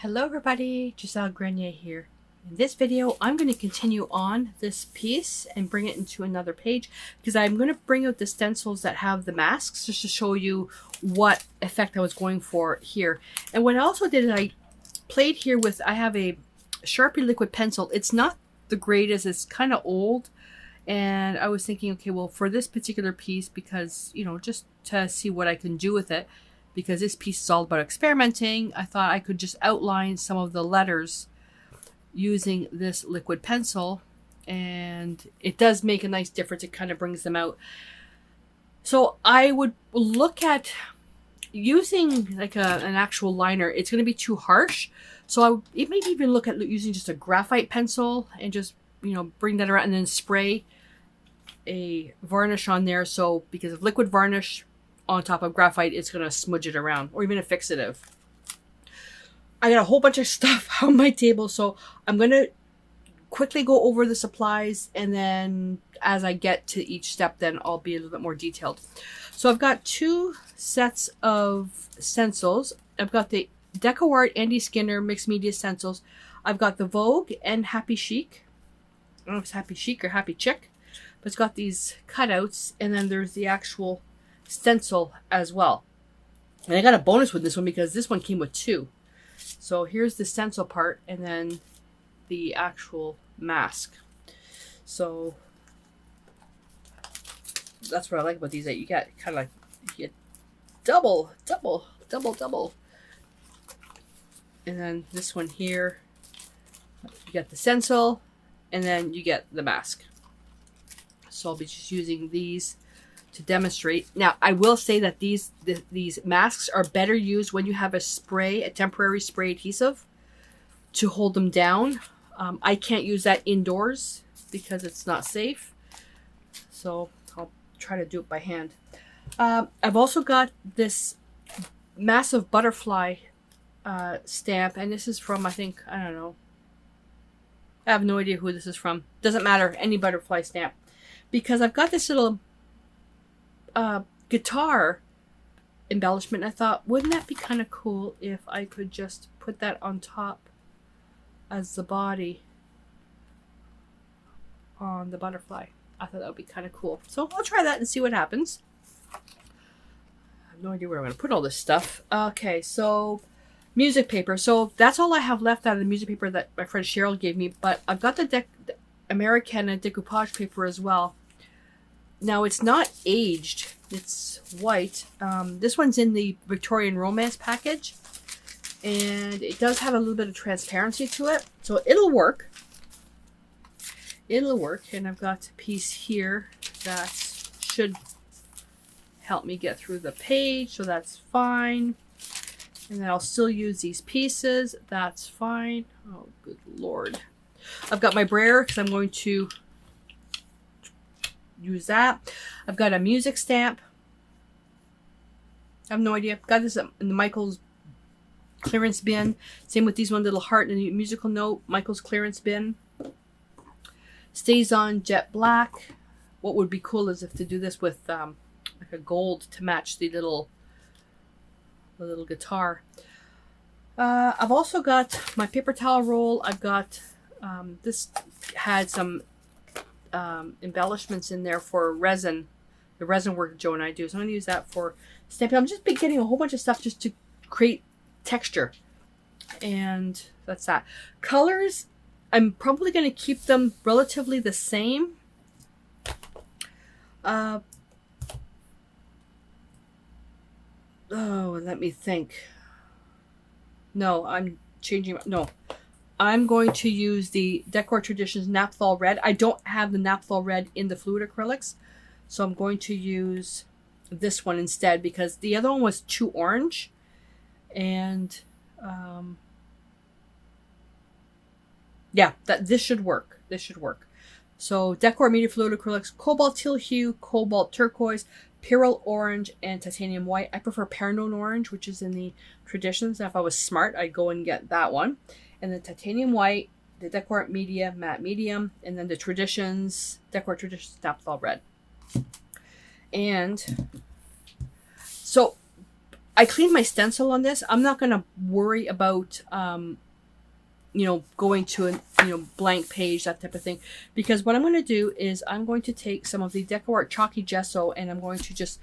Hello everybody, Gisele Grenier here. In this video, I'm going to continue on this piece and bring it into another page because I'm going to bring out the stencils that have the masks just to show you what effect I was going for here. And what I also did is I played here with, I have a Sharpie liquid pencil. It's not the greatest, it's kind of old. And I was thinking, okay, well, for this particular piece, because, you know, just to see what I can do with it, because this piece is all about experimenting, I thought I could just outline some of the letters using this liquid pencil, and it does make a nice difference. It kind of brings them out. So I would look at using like an actual liner. It's going to be too harsh, so it may even look at using just a graphite pencil and just, you know, bring that around and then spray a varnish on there. So because of liquid varnish on top of graphite, it's going to smudge it around, or even a fixative. I got a whole bunch of stuff on my table, so I'm going to quickly go over the supplies, and then as I get to each step, then I'll be a little bit more detailed. So I've got two sets of stencils. I've got the DecoArt Andy Skinner Mixed Media stencils. I've got the Vogue and Happy Chic. I don't know if it's Happy Chic or Happy Chick, but it's got these cutouts, and then there's the actual stencil as well. And I got a bonus with this one because this one came with two. So here's the stencil part and then the actual mask. So that's what I like about these, that you get kind of like, you get double. And then this one here, you get the stencil and then you get the mask. So I'll be just using these to demonstrate. Now, I will say that these masks are better used when you have a spray, a temporary spray adhesive to hold them down. I can't use that indoors because it's not safe. So I'll try to do it by hand. I've also got this massive butterfly stamp, and this is from, I think, I don't know. I have no idea who this is from. Doesn't matter, any butterfly stamp. Because I've got this little guitar embellishment. I thought, wouldn't that be kind of cool if I could just put that on top as the body on the butterfly. I thought that would be kind of cool. So I'll try that and see what happens. I have no idea where I'm going to put all this stuff. Okay, so music paper. So that's all I have left out of the music paper that my friend Cheryl gave me. But I've got the Americana decoupage paper as well. Now, it's not aged. It's white. This one's in the Victorian Romance package. And it does have a little bit of transparency to it. So it'll work. It'll work. And I've got a piece here that should help me get through the page. So that's fine. And then I'll still use these pieces. That's fine. Oh, good Lord. I've got my brayer because I'm going to use that. I've got a music stamp. I have no idea. Got this in the Michael's clearance bin. Same with these one little heart and a musical note. Michael's clearance bin. Stays on jet black. What would be cool is if to do this with like a gold to match the little guitar. I've also got my paper towel roll. I've got this had some embellishments in there for resin, the resin work Joe and I do. So I'm going to use that for stamping. I'm just getting a whole bunch of stuff just to create texture. And that's that. Colors, I'm probably going to keep them relatively the same. Oh, let me think. No, I'm changing. No. I'm going to use the Decor Traditions Naphthol Red. I don't have the Naphthol Red in the fluid acrylics, so I'm going to use this one instead because the other one was too orange. And yeah, this should work. This should work. So Decor Media Fluid Acrylics, Cobalt Teal Hue, Cobalt Turquoise, Pyrrole Orange, and Titanium White. I prefer Pernon Orange, which is in the Traditions. Now, if I was smart, I'd go and get that one. And then Titanium White, the Decor Media Matte Medium, and then the Traditions, Decor Traditions Naphthol Red. And so I cleaned my stencil on this. I'm not going to worry about, you know, going to a, you know, blank page, that type of thing. Because what I'm going to do is I'm going to take some of the DecoArt Chalky Gesso and I'm going to just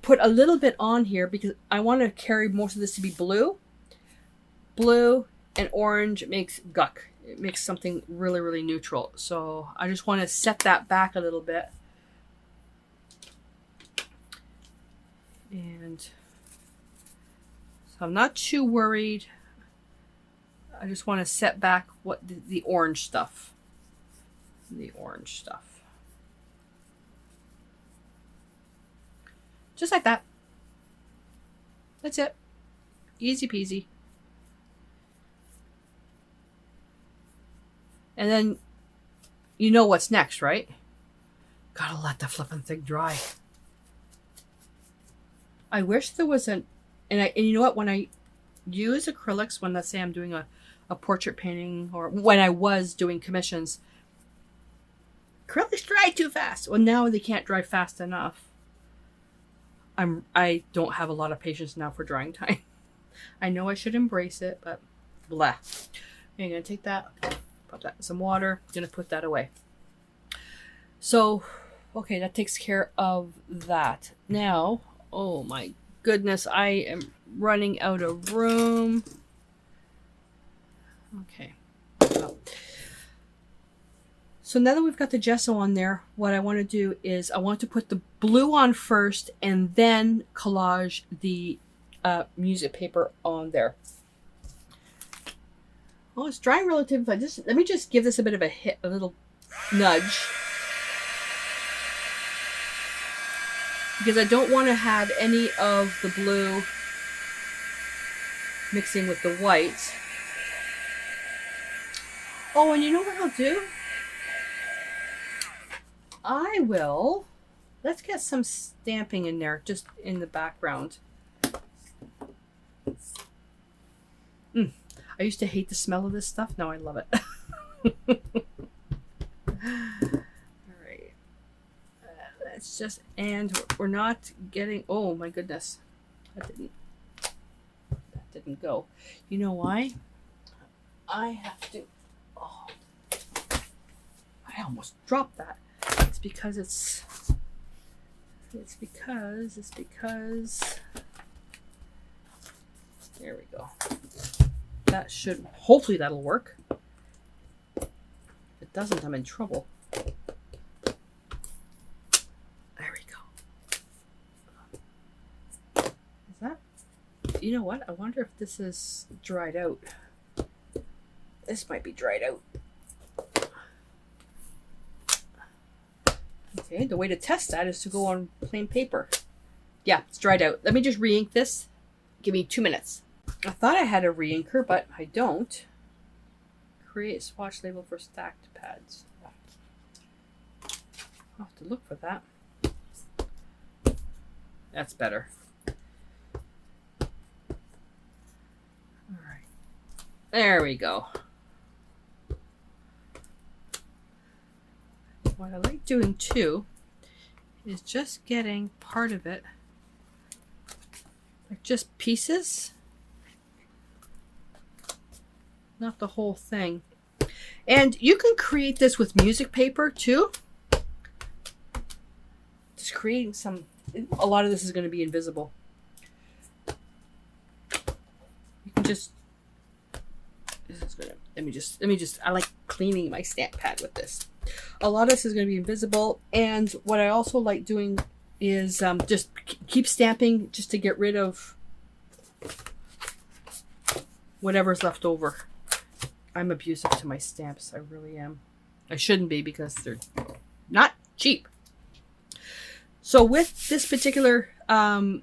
put a little bit on here because I want to carry most of this to be blue. Blue and orange makes guck. It makes something really, really neutral. So I just want to set that back a little bit. And so I'm not too worried. I just want to set back what the orange stuff. The orange stuff. Just like that. That's it. Easy peasy. And then you know what's next, right? Gotta let the flippin' thing dry. I wish there was and you know what, when I use acrylics, when let's say I'm doing a portrait painting or when I was doing commissions, acrylics dry too fast. Well, now they can't dry fast enough. I don't have a lot of patience now for drying time. I know I should embrace it, but blah. Okay, I'm gonna take that, put that in some water, I'm gonna put that away. So, okay, that takes care of that. Now, oh my goodness, I am running out of room. Okay. So now that we've got the gesso on there, what I want to do is I want to put the blue on first and then collage the music paper on there. Oh, it's drying relatively. Let me just give this a bit of a hit, a little nudge. Because I don't want to have any of the blue mixing with the white. Oh, and you know what I'll do? Let's get some stamping in there, just in the background. I used to hate the smell of this stuff. Now I love it. Alright. Let's just, and we're not getting, oh my goodness. That didn't go. You know why? I have to, oh, I almost dropped that. It's because there we go. That should, hopefully that'll work. If it doesn't, I'm in trouble. There we go. Is that, you know what? I wonder if this is dried out. This might be dried out. Okay, the way to test that is to go on plain paper. Yeah, it's dried out. Let me just re-ink this. Give me 2 minutes. I thought I had a re-inker, but I don't. Create swatch label for stacked pads. I'll have to look for that. That's better. All right. There we go. What I like doing too is just getting part of it, like just pieces, not the whole thing. And you can create this with music paper too. Just creating some, a lot of this is going to be invisible. You can just, this is gonna, let me just, I like cleaning my stamp pad with this. A lot of this is going to be invisible, and what I also like doing is just keep stamping just to get rid of whatever's left over. I'm abusive to my stamps. I really am. I shouldn't be because they're not cheap. So with this particular the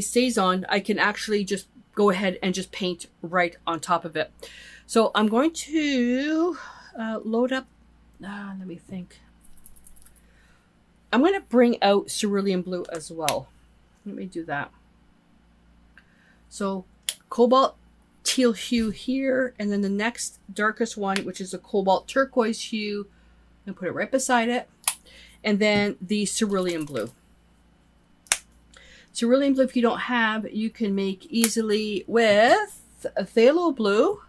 Saison, I can actually just go ahead and just paint right on top of it. So I'm going to load up, let me think. I'm going to bring out cerulean blue as well. Let me do that. So cobalt teal hue here, and then the next darkest one, which is a cobalt turquoise hue, and put it right beside it, and then the cerulean blue. Cerulean blue, if you don't have, you can make easily with a phthalo blue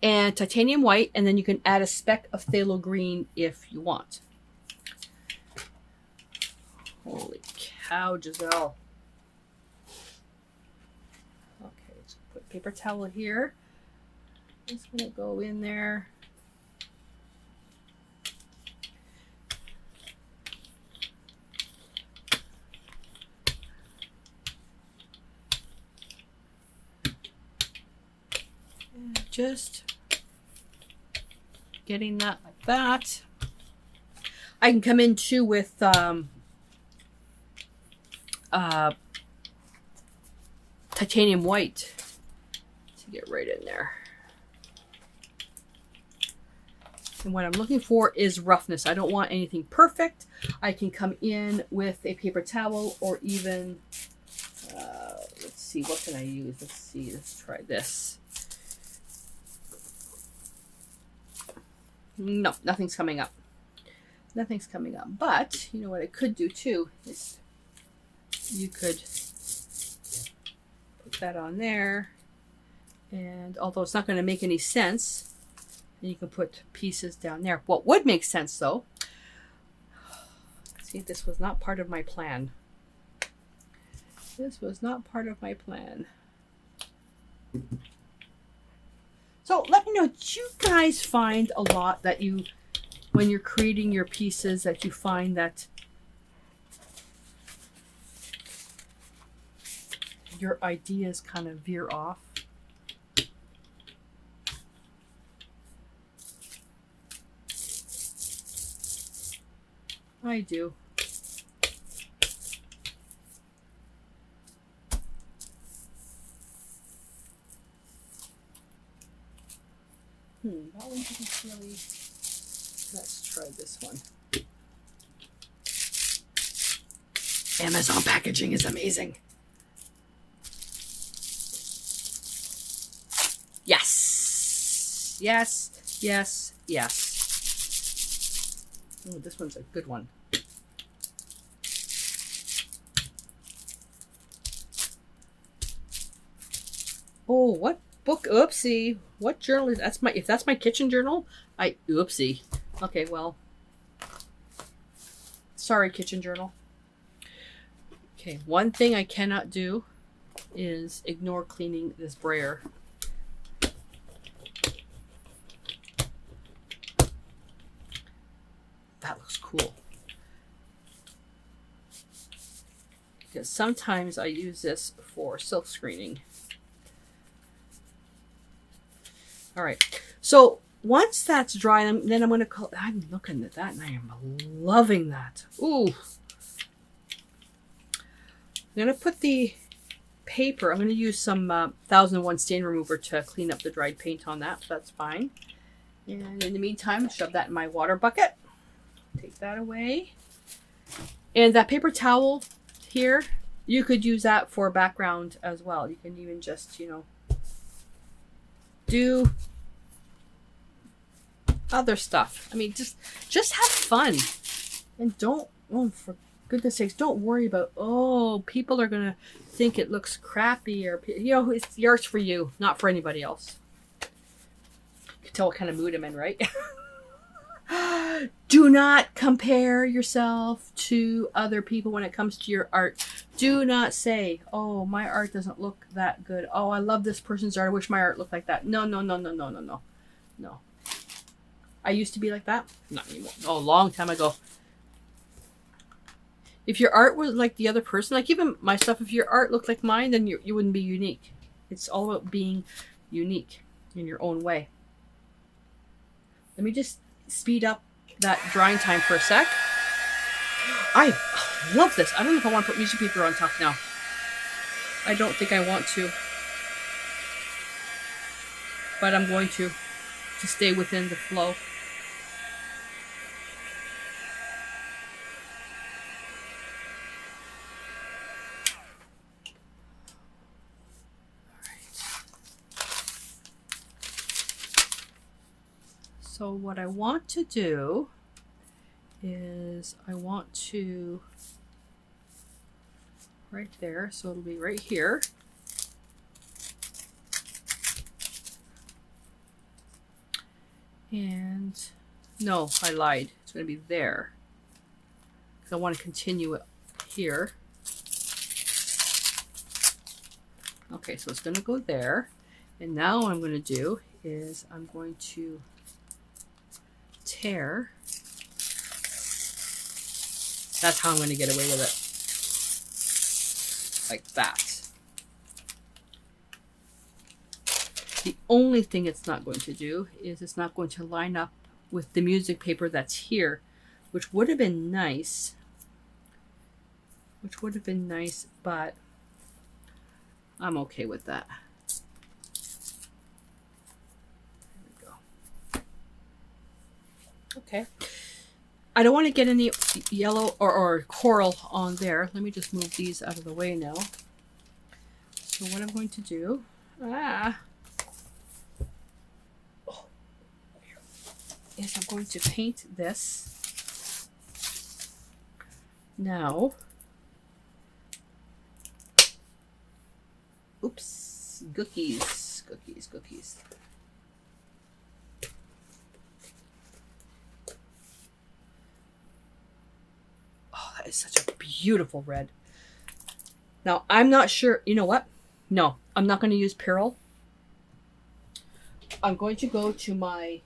and titanium white, and then you can add a speck of phthalo green if you want. Holy cow, Gisele. Okay, let's put paper towel here. Just gonna go in there. And just getting that like that. I can come in too with titanium white to get right in there. And what I'm looking for is roughness. I don't want anything perfect. I can come in with a paper towel or even, let's see, what can I use? Let's see, let's try this. No, nothing's coming up. Nothing's coming up. But, you know what I could do too is you could put that on there. And although it's not going to make any sense, and you can put pieces down there. What would make sense though, see, this was not part of my plan. This was not part of my plan. So let me know, do you guys find a lot that you, when you're creating your pieces, that you find that your ideas kind of veer off? I do. That one didn't really. Let's try this one. Amazon packaging is amazing. Yes. Yes. Yes. Yes. Oh, this one's a good one. Oh, what book? Oopsie. What journal is that's my, if that's my kitchen journal, oopsie. Okay, well. Sorry, kitchen journal. Okay, one thing I cannot do is ignore cleaning this brayer. That looks cool. Because sometimes I use this for silk screening. All right, so once that's dry, then I'm going to I'm looking at that and I am loving that. Ooh. I'm going to put the paper, I'm going to use some 1001 stain remover to clean up the dried paint on that. So that's fine. And in the meantime, shove that in my water bucket. Take that away. And that paper towel here, you could use that for background as well. You can even just, you know, do other stuff. I mean, just have fun. And don't, oh, for goodness sakes, don't worry about, oh, people are going to think it looks crappy, or, you know, it's the art's for you, not for anybody else. You can tell what kind of mood I'm in, right? Do not compare yourself to other people when it comes to your art. Do not say, oh, my art doesn't look that good. Oh, I love this person's art. I wish my art looked like that. No, no, no, no, no, no, no. No. I used to be like that. Not anymore. Oh, a long time ago. If your art was like the other person, like even my stuff, if your art looked like mine, then you wouldn't be unique. It's all about being unique in your own way. Let me just speed up that drying time for a sec. I love this. I don't know if I want to put music paper on top now. I don't think I want to. But I'm going to stay within the flow. So what I want to do is I want to right there. So it'll be right here. And no, I lied. It's going to be there. Because I want to continue it here. Okay, so it's going to go there. And now what I'm going to do is I'm going to tear. That's how I'm going to get away with it. Like that. The only thing it's not going to do is it's not going to line up with the music paper that's here, which would have been nice. But I'm okay with that. There we go. Okay. I don't want to get any yellow or coral on there. Let me just move these out of the way now. So what I'm going to do, is I'm going to paint this. Now, oops, cookies. Oh, that is such a beautiful red. Now, I'm not sure, you know what? No, I'm not going to use Pearl. I'm going to go to my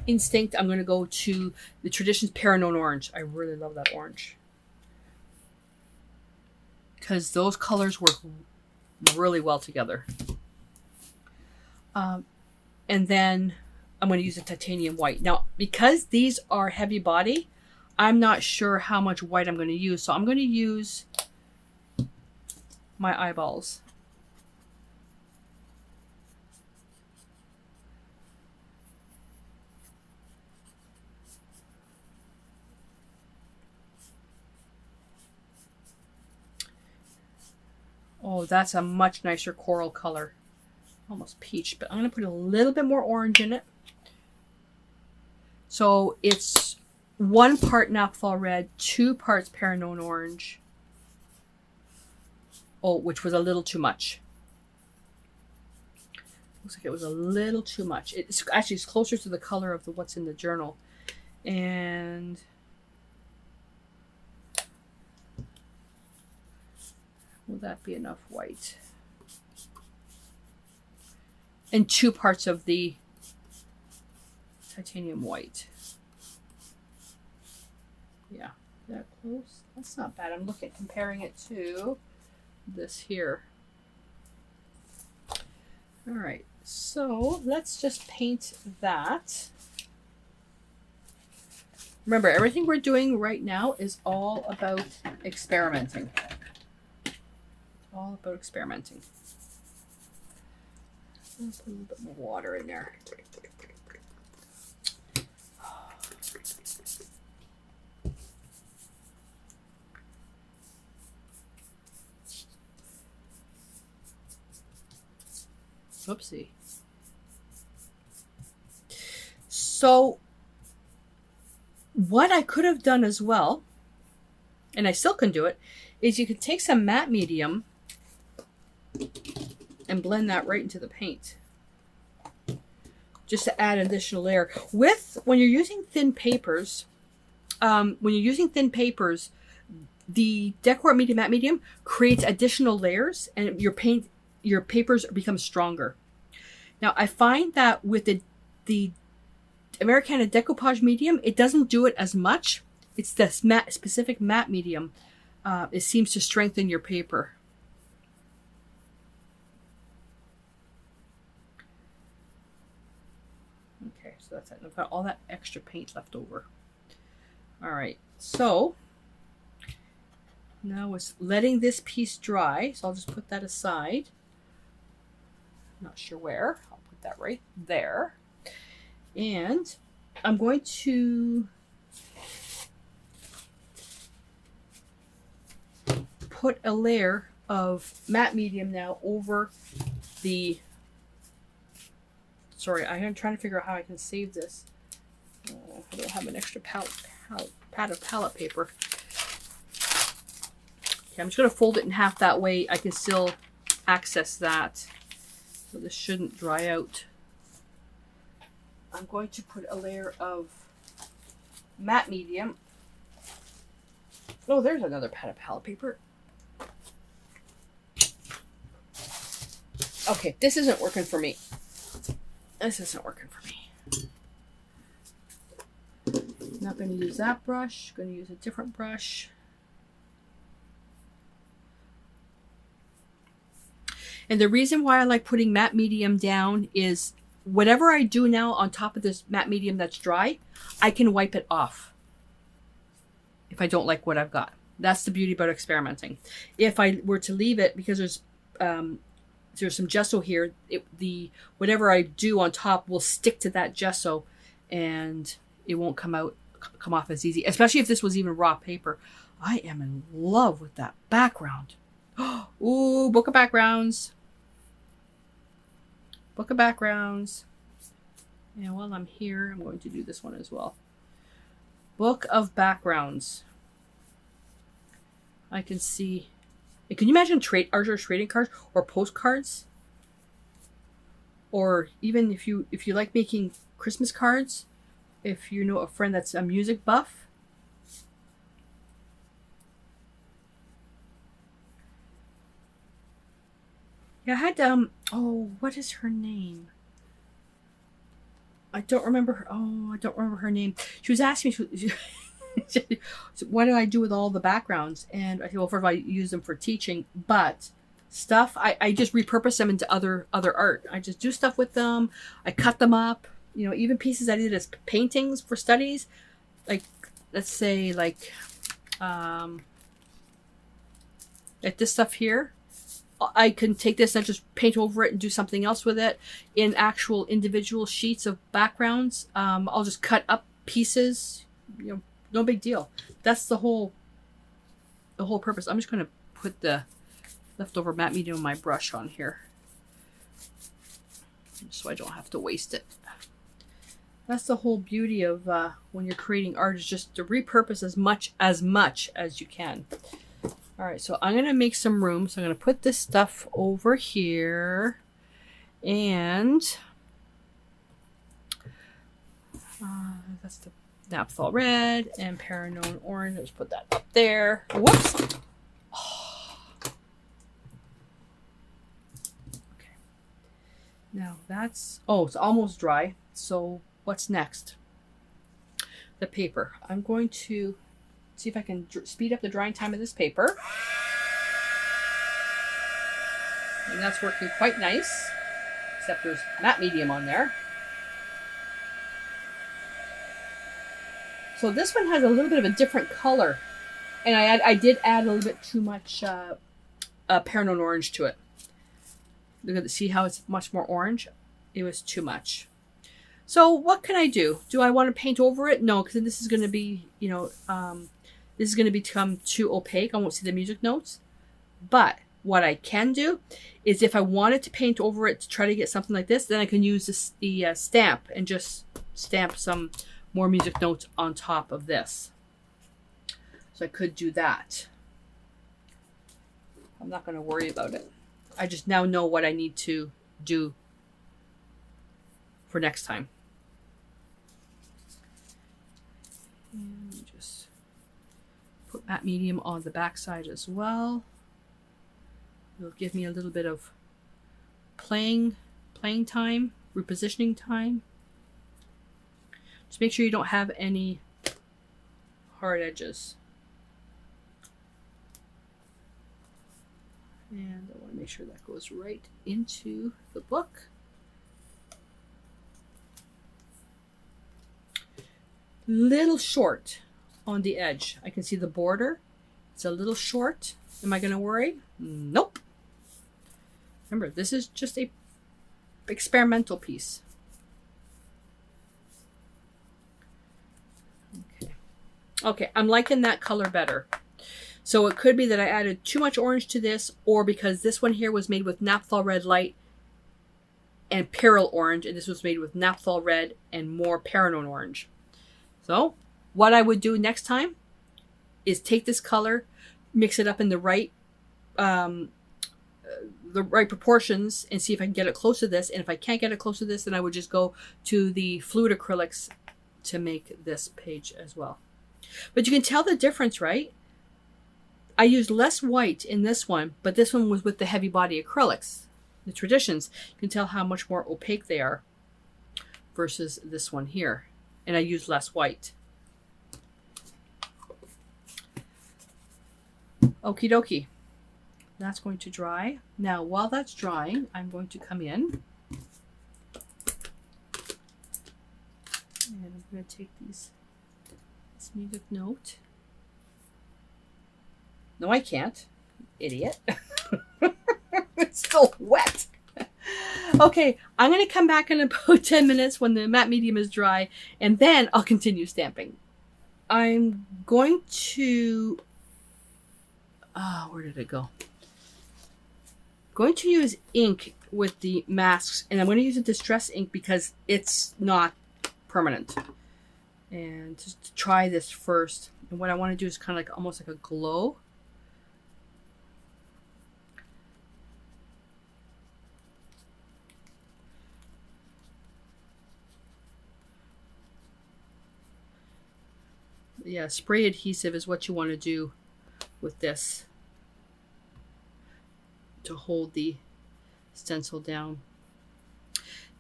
instinct. I'm going to go to the Traditions Paranon Orange. I really love that orange. Because those colors work really well together. And then I'm going to use a titanium white. Now, because these are heavy body, I'm not sure how much white I'm going to use. So I'm going to use my eyeballs. Oh, that's a much nicer coral color. Almost peach, but I'm going to put a little bit more orange in it. So it's 1 part naphtha red, 2 parts Paranon orange. Oh, which was a little too much. Looks like it was a little too much. It's actually closer to the color of what's in the journal. And will that be enough white? And 2 parts of the titanium white. Yeah, is that close? That's not bad. I'm comparing it to this here. All right, so let's just paint that. Remember, everything we're doing right now is all about experimenting. All about experimenting. I'll put a little bit more water in there. Whoopsie. So what I could have done as well, and I still can do it, is you could take some matte medium and blend that right into the paint. Just to add an additional layer. When you're using thin papers, the Decor Medium Matte Medium creates additional layers and your papers become stronger. Now, I find that with the Americana Decoupage Medium, it doesn't do it as much. It's the specific matte medium. It seems to strengthen your paper. Okay, so that's it. I've got all that extra paint left over. All right, so now it's letting this piece dry. So I'll just put that aside. Not sure where. I'll put that right there. And I'm going to put a layer of matte medium now over the... Sorry, I'm trying to figure out how I can save this. I don't have an extra pad of palette paper. Okay, I'm just going to fold it in half, that way I can still access that. So this shouldn't dry out. I'm going to put a layer of matte medium. Oh, there's another pad of palette paper. Okay, this isn't working for me. This isn't working for me. Not going to use that brush. Going to use a different brush. And the reason why I like putting matte medium down is whatever I do now on top of this matte medium that's dry, I can wipe it off if I don't like what I've got. That's the beauty about experimenting. If I were to leave it, because there's some gesso here, whatever I do on top will stick to that gesso and it won't come off as easy, especially if this was even raw paper. I am in love with that background. Ooh, book of backgrounds. Book of backgrounds. And while I'm here, I'm going to do this one as well. Book of backgrounds. I can see. Can you imagine artist trading cards or postcards? Or even if you like making Christmas cards, if you know a friend that's a music buff. Yeah, I had oh, what is her name? I don't remember her. Oh, I don't remember her name. She was asking me, what do I do with all the backgrounds? And I said, well, first of all, I use them for teaching, but stuff, I just repurpose them into other art. I just do stuff with them. I cut them up. You know, even pieces I did as paintings for studies, like, let's say, like this stuff here. I can take this and just paint over it and do something else with it in actual individual sheets of backgrounds. I'll just cut up pieces, you know, no big deal. That's the whole purpose. I'm just going to put the leftover matte medium on my brush on here, so I don't have to waste it. That's the whole beauty of when you're creating art, is just to repurpose as much as you can. All right, so I'm going to make some room. So I'm going to put this stuff over here. And that's the Naphthol red and Paranone orange. Let's put that up there. Whoops. Oh. Okay. Now that's, oh, it's almost dry. So what's next? The paper. I'm going to see if I can speed up the drying time of this paper. And that's working quite nice, except there's matte medium on there. So this one has a little bit of a different color. And I did add a little bit too much Paranone orange to it. Look at see how it's much more orange? It was too much. So what can I do? Do I want to paint over it? No, because this is going to be, you know, this is going to become too opaque. I won't see the music notes. But what I can do is, if I wanted to paint over it to try to get something like this, then I can use the stamp and just stamp some more music notes on top of this. So I could do that. I'm not going to worry about it. I just now know what I need to do for next time. And just put matte medium on the back side as well. It'll give me a little bit of playing time, repositioning time. Just make sure you don't have any hard edges. And I want to make sure that goes right into the book. Little short on the edge. I can see the border. It's a little short. Am I going to worry? Nope. Remember, this is just a experimental piece. Okay, I'm liking that color better. So it could be that I added too much orange to this, or because this one here was made with Naphthol red light and Peril orange, and this was made with Naphthol red and more Paranone orange. So what I would do next time is take this color, mix it up in the right proportions and see if I can get it close to this. And if I can't get it close to this, then I would just go to the fluid acrylics to make this page as well. But you can tell the difference, right? I used less white in this one, but this one was with the heavy body acrylics, the Traditions. You can tell how much more opaque they are versus this one here. And I used less white. Okie dokie. That's going to dry. Now, while that's drying, I'm going to come in. And I'm going to take this music note. No, I can't. Idiot. It's still wet. Okay, I'm going to come back in about 10 minutes when the matte medium is dry, and then I'll continue stamping. I'm going to... where did it go? Going to use ink with the masks, and I'm going to use a distress ink because it's not permanent. And just to try this first, and what I want to do is kind of like almost like a glow. Yeah, spray adhesive is what you want to do with this to hold the stencil down.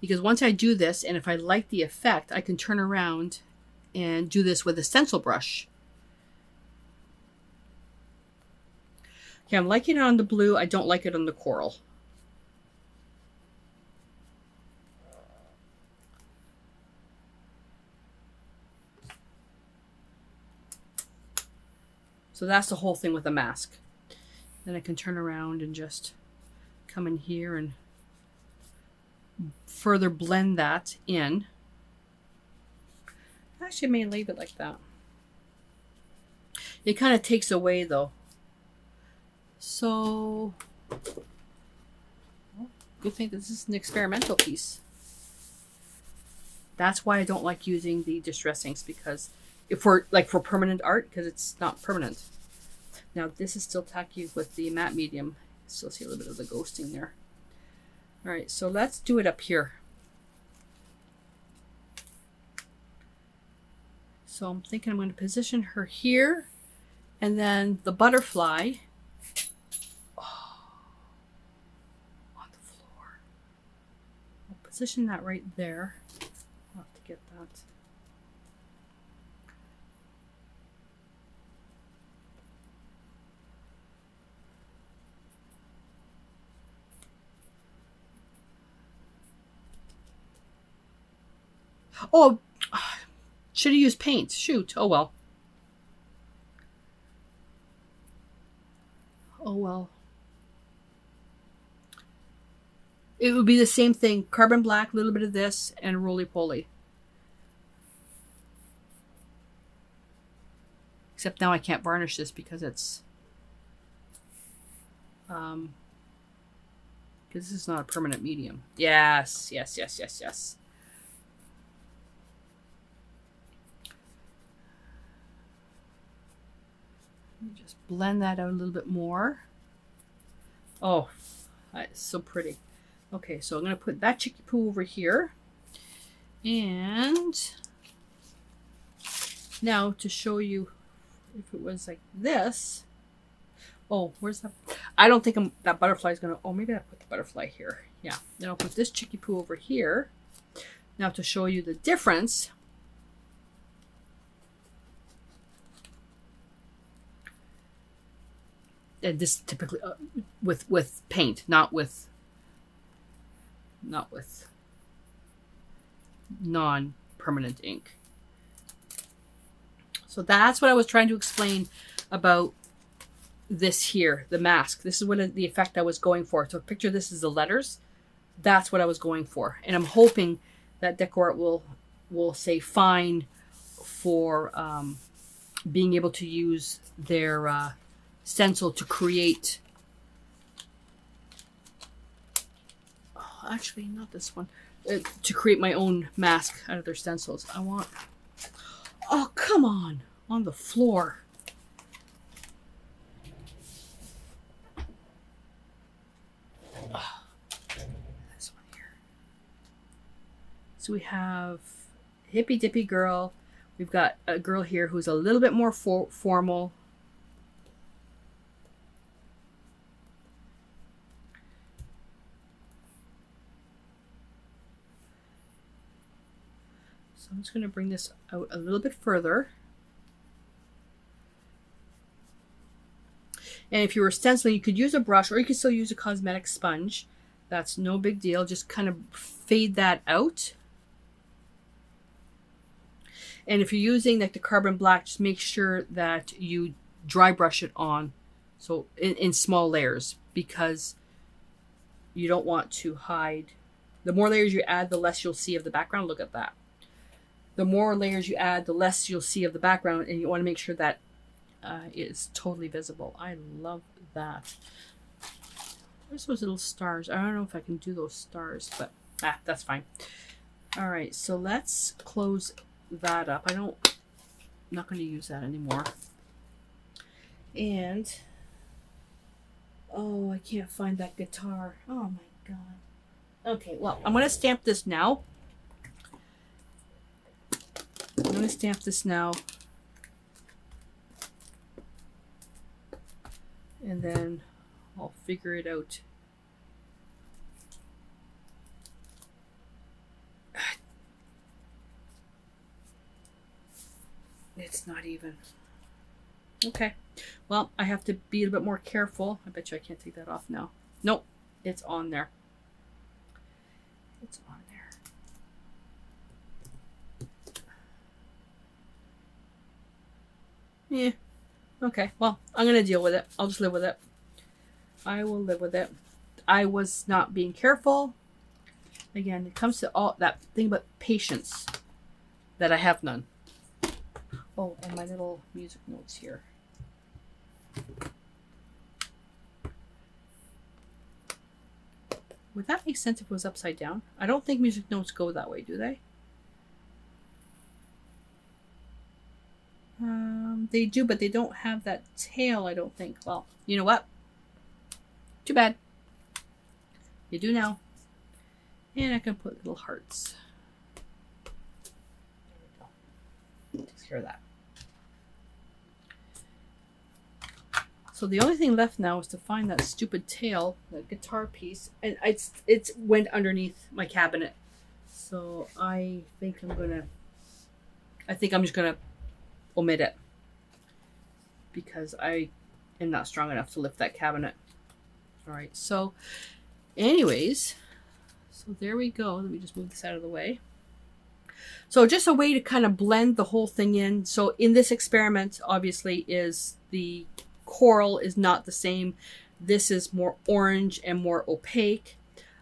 Because once I do this, and if I like the effect, I can turn around and do this with a stencil brush. Okay, I'm liking it on the blue. I don't like it on the coral. So that's the whole thing with the mask. Then I can turn around and just come in here and further blend that in. Actually, I may leave it like that. It kind of takes away though. So, well, good thing this is an experimental piece. That's why I don't like using the distress inks, because if for permanent art, because it's not permanent. Now this is still tacky with the matte medium. Still see a little bit of the ghosting there. All right, so let's do it up here. So I'm thinking I'm going to position her here, and then the butterfly on the floor. I'll position that right there. I'll have to get that. Oh, should have used paint. Shoot. Oh well. Oh well. It would be the same thing. Carbon black, a little bit of this, and roly-poly. Except now I can't varnish this because it's... because this is not a permanent medium. Yes, yes, yes, yes, yes. Just blend that out a little bit more. Oh, that's so pretty. Okay, so I'm going to put that chicky poo over here. And now to show you if it was like this. Oh, where's that? I don't think that butterfly is going to... Oh, maybe I put the butterfly here. Yeah, then I'll put this chicky poo over here. Now to show you the difference... And this typically with paint, not with non-permanent ink. So that's what I was trying to explain about this here, the mask. This is what the effect I was going for. So picture this as the letters. That's what I was going for, and I'm hoping that DecoArt will say fine for being able to use their stencil to create. Oh, actually, not this one. To create my own mask out of their stencils. I want... Oh, come on the floor. So we have hippy dippy girl. We've got a girl here who's a little bit more formal. So I'm just going to bring this out a little bit further. And if you were stenciling, you could use a brush or you could still use a cosmetic sponge. That's no big deal. Just kind of fade that out. And if you're using like the carbon black, just make sure that you dry brush it on. So in small layers, because you don't want to hide. The more layers you add, the less you'll see of the background. Look at that. The more layers you add, the less you'll see of the background. And you want to make sure that is totally visible. I love that. Where's those little stars? I don't know if I can do those stars, but that's fine. All right, so let's close that up. I'm not going to use that anymore. And oh, I can't find that guitar. Oh my god. Okay, well, I'm going to stamp this now. I'm going to stamp this now. And then I'll figure it out. It's not even. Okay. Well, I have to be a little bit more careful. I bet you I can't take that off now. Nope. It's on there. It's on there. Yeah. Okay. Well, I'm going to deal with it. I'll just live with it. I will live with it. I was not being careful. Again, it comes to all that thing about patience that I have none. Oh, and my little music notes here. Would that make sense if it was upside down? I don't think music notes go that way, do they? They do, but they don't have that tail, I don't think. Well, you know what? Too bad. You do now. And I can put little hearts. There we go. Takes care of that. So the only thing left now is to find that stupid tail, that guitar piece, and it's went underneath my cabinet. So I think I'm just gonna omit it because I am not strong enough to lift that cabinet. All right. So, anyways, so there we go. Let me just move this out of the way. So just a way to kind of blend the whole thing in. So in this experiment, obviously, is the coral is not the same. This is more orange and more opaque.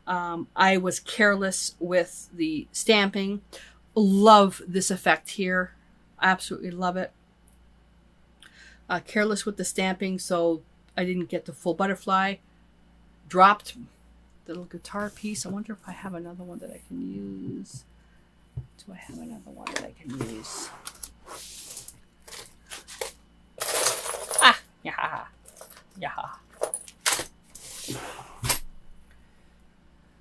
I was careless with the stamping. Love this effect here. Absolutely love it. Careless with the stamping, so I didn't get the full butterfly. Dropped the little guitar piece. I wonder if I have another one that I can use. Do I have another one that I can use? Yeah. Yeah.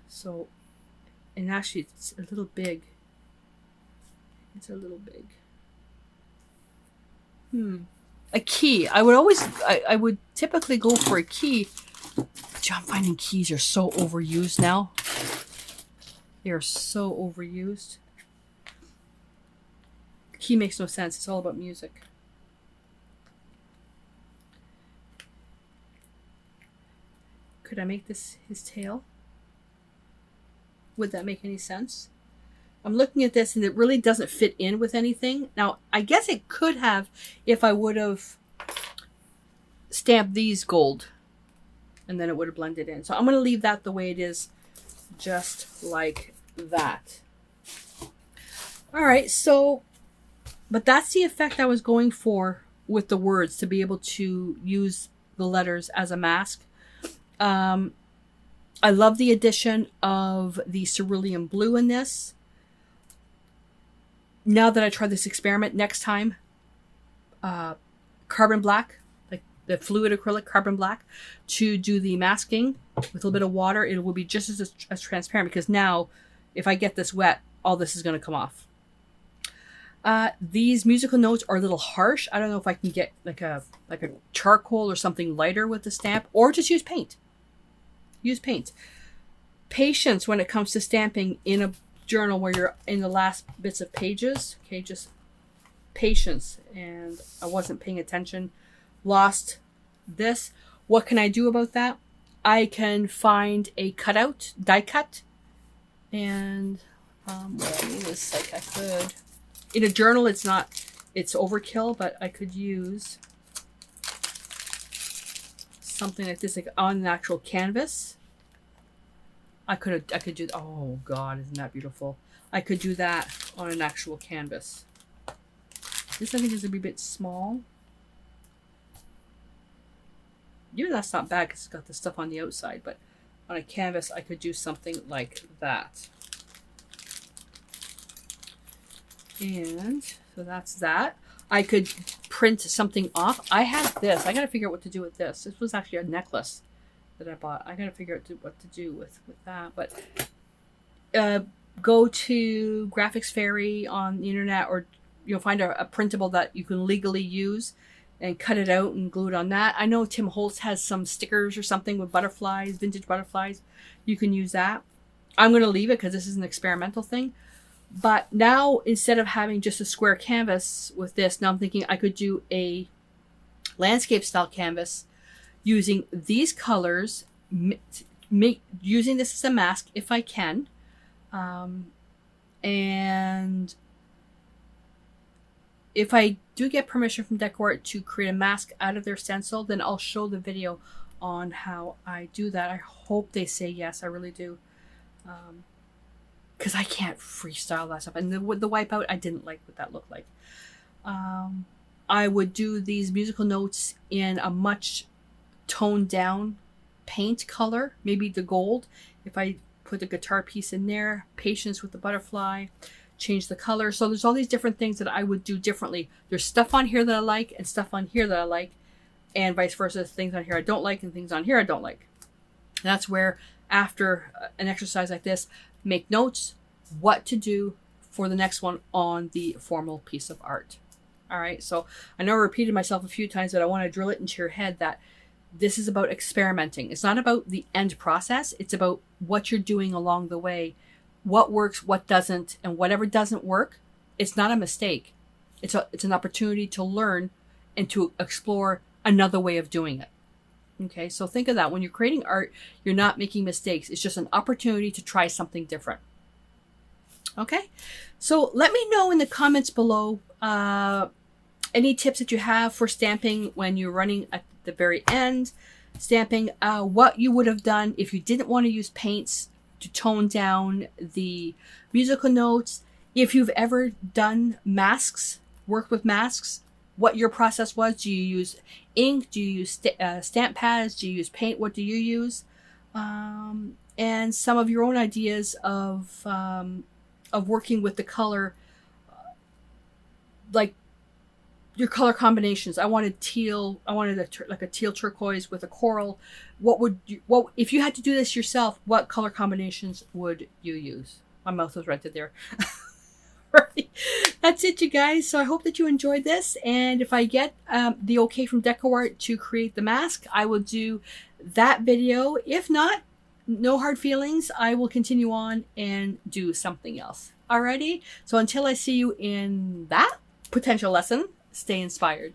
So, and actually it's a little big. It's a little big. A key. I would typically go for a key. But I'm finding keys are so overused now. They are so overused. The key makes no sense. It's all about music. Could I make this his tail? Would that make any sense? I'm looking at this and it really doesn't fit in with anything. Now, I guess it could have if I would have stamped these gold and then it would have blended in. So I'm going to leave that the way it is, just like that. All right, so, but that's the effect I was going for with the words, to be able to use the letters as a mask. I love the addition of the cerulean blue in this. Now that I try this experiment, next time, carbon black, like the fluid acrylic carbon black, to do the masking with a little bit of water. It will be just as transparent, because now if I get this wet, all this is going to come off. These musical notes are a little harsh. I don't know if I can get like a charcoal or something lighter with the stamp, or just use paint. Use paint. Patience when it comes to stamping in a journal where you're in the last bits of pages. Okay, just patience. And I wasn't paying attention. Lost this. What can I do about that? I can find a cutout, die cut, and this, like, I could. In a journal, it's overkill, but I could use something like this, like on an actual canvas. I could do, oh God, isn't that beautiful? I could do that on an actual canvas. This I think is a bit small. Yeah, that's not bad because it's got the stuff on the outside, but on a canvas, I could do something like that. And so that's that. I could print something off. I have this. I got to figure out what to do with this. This was actually a necklace that I bought. I got to figure out what to do with that. But go to Graphics Fairy on the internet, or you'll find a printable that you can legally use and cut it out and glue it on that. I know Tim Holtz has some stickers or something with butterflies, vintage butterflies. You can use that. I'm going to leave it because this is an experimental thing. But now, instead of having just a square canvas with this, now I'm thinking I could do a landscape style canvas using these colors, using this as a mask if I can. And if I do get permission from Decor to create a mask out of their stencil, then I'll show the video on how I do that. I hope they say yes. I really do. Because I can't freestyle that stuff. And the wipeout, I didn't like what that looked like. I would do these musical notes in a much toned down paint color, maybe the gold. If I put the guitar piece in there, patience with the butterfly, change the color. So there's all these different things that I would do differently. There's stuff on here that I like and stuff on here that I like, and vice versa. Things on here I don't like and things on here I don't like. And that's where, after an exercise like this, make notes what to do for the next one on the formal piece of art. All right, so I know I repeated myself a few times, but I want to drill it into your head that this is about experimenting. It's not about the end process. It's about what you're doing along the way, what works, what doesn't, and whatever doesn't work, it's not a mistake. It's an opportunity to learn and to explore another way of doing it. Okay, so think of that. When you're creating art, you're not making mistakes. It's just an opportunity to try something different. Okay, so let me know in the comments below any tips that you have for stamping when you're running at the very end. Stamping, what you would have done if you didn't want to use paints to tone down the musical notes. If you've ever done masks, worked with masks, what your process was. Do you use ink? Do you use stamp pads? Do you use paint? What do you use? And some of your own ideas of working with the color, like your color combinations. I wanted teal. I wanted like a teal turquoise with a coral. What if you had to do this yourself? What color combinations would you use? My mouth was rented there. Right. That's it, you guys. So I hope that you enjoyed this. And if I get the okay from DecoArt to create the mask, I will do that video. If not, no hard feelings. I will continue on and do something else. Alrighty. So until I see you in that potential lesson, stay inspired.